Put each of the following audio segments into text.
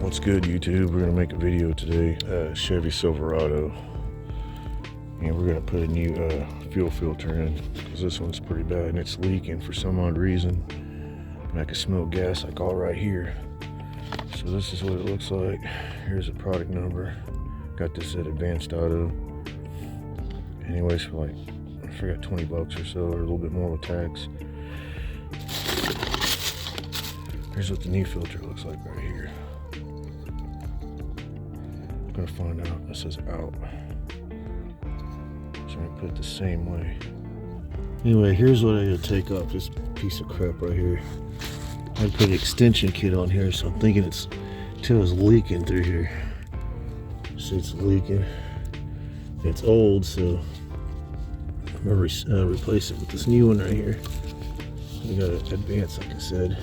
What's good, YouTube? We're gonna make a video today, Chevy Silverado, and we're gonna put a new fuel filter in because this one's pretty bad and it's leaking for some odd reason. And I can smell gas like all right here. So this is what it looks like. Here's the product number. Got this at Advanced Auto. Anyways, for like, I forgot, 20 bucks or so, or a little bit more with tax. Here's what the new filter looks like right here. I'm gonna find out. It says out. So I'm gonna put it the same way. Anyway, here's what I gotta take off this piece of crap right here. I put an extension kit on here, so I'm thinking it's leaking through here. See, it's leaking. It's old, so I'm gonna replace it with this new one right here. We got it Advanced, like I said.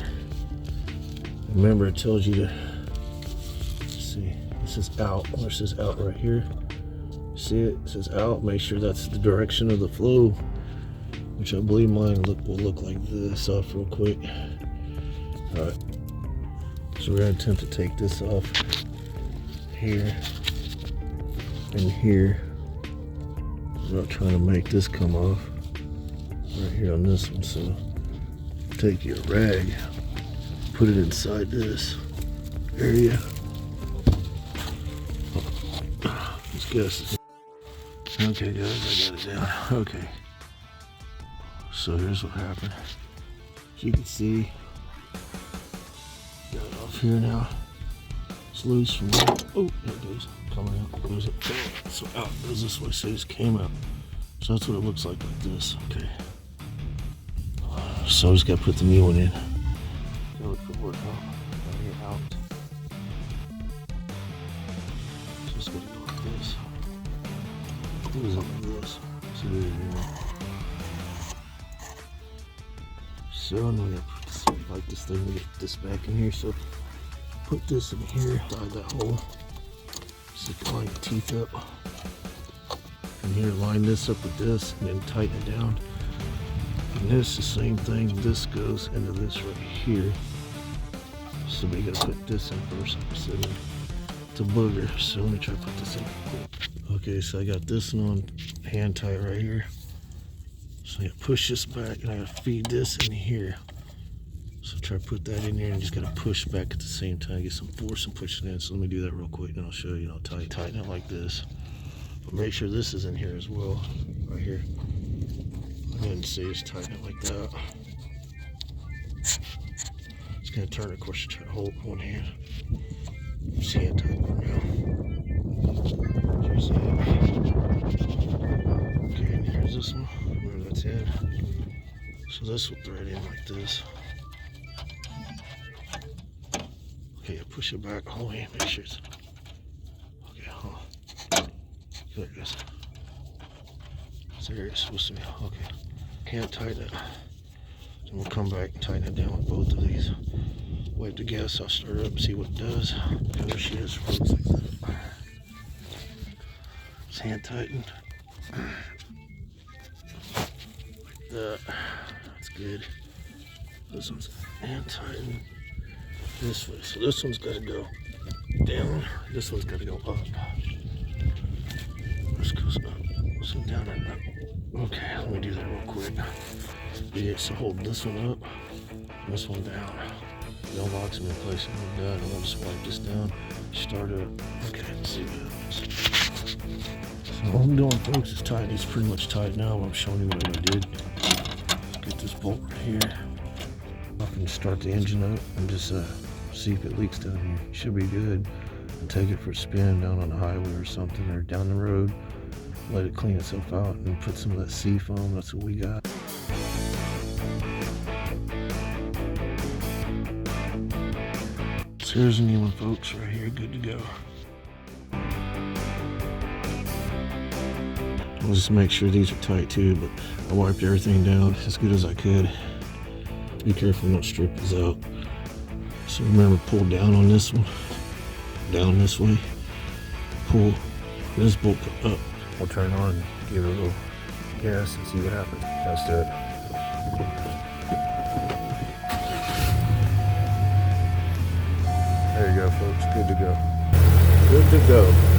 Remember, it tells you to see. This is out. Or it says out right here. See it? It says out. Make sure that's the direction of the flow, which I believe mine will look like this. Off real quick. All right. So we're gonna attempt to take this off here and here. I'm not trying to make this come off right here on this one. So take your rag, put it inside this area. Let's guess. Okay, guys, I got it down. Okay. So here's what happened. As you can see, got it off here now. It's loose from there. Oh, there it goes. Coming out. Goes up. So out goes this way. So it just came out. So that's what it looks like this. Okay. So I just got to put the new one in. Go look for work out. Right here, out. So just got to go like this. Goes up like this. So there you go. So now we got to put this, like this thing, we get this back in here. So put this in here, tie that hole. Just line the teeth up. And here, line this up with this, and then tighten it down. And this, the same thing. This goes into this right here. So we gotta put this in first. So it's a booger. So let me try to put this in. Okay, so I got this one on hand tight right here. So I gotta push this back, and I gotta feed this in here. So try to put that in there, and just gotta push back at the same time. Get some force and push it in. So let me do that real quick, and I'll show you. Tighten it like this. But make sure this is in here as well, right here. And see, just tighten it like that. It's gonna turn, of course, you try to hold it with one hand. See it tight for now. Here's that. Okay, and here's this one. Remember, that's in. So this will thread in like this. Okay, push it back all the way. Make sure it's okay. There it goes. So there it's supposed to be. Okay. Can't tighten it. And we'll come back and tighten it down with both of these. Wipe the gas off, start it up, and see what it does. And there she is. Looks like that. It's hand tightened. Like that. That's good. This one's hand tightened this way. So this one's got to go down. This one's got to go up. This goes up. So down and up. Okay, let me do that real quick. Yeah, so hold this one up, this one down. No locks in place. I'm done. I'm gonna just wipe this down, start it up. Okay, let's see what happens. So all I'm doing, folks, is tighten. It's pretty much tight now. I'm showing you what I did. Get this bolt right here. I can start the engine up and just see if it leaks down here. Should be good. And take it for a spin down on the highway or something, or down the road. Let it clean itself out and put some of that sea foam. That's what we got. So here's a new one, folks, right here, good to go. I'll just make sure these are tight too, but I wiped everything down as good as I could. Be careful not to strip these out. So remember, pull down on this one, down this way, pull this bolt up. We'll turn it on and give it a little gas and see what happens. Let's do it. There you go, folks. Good to go. Good to go.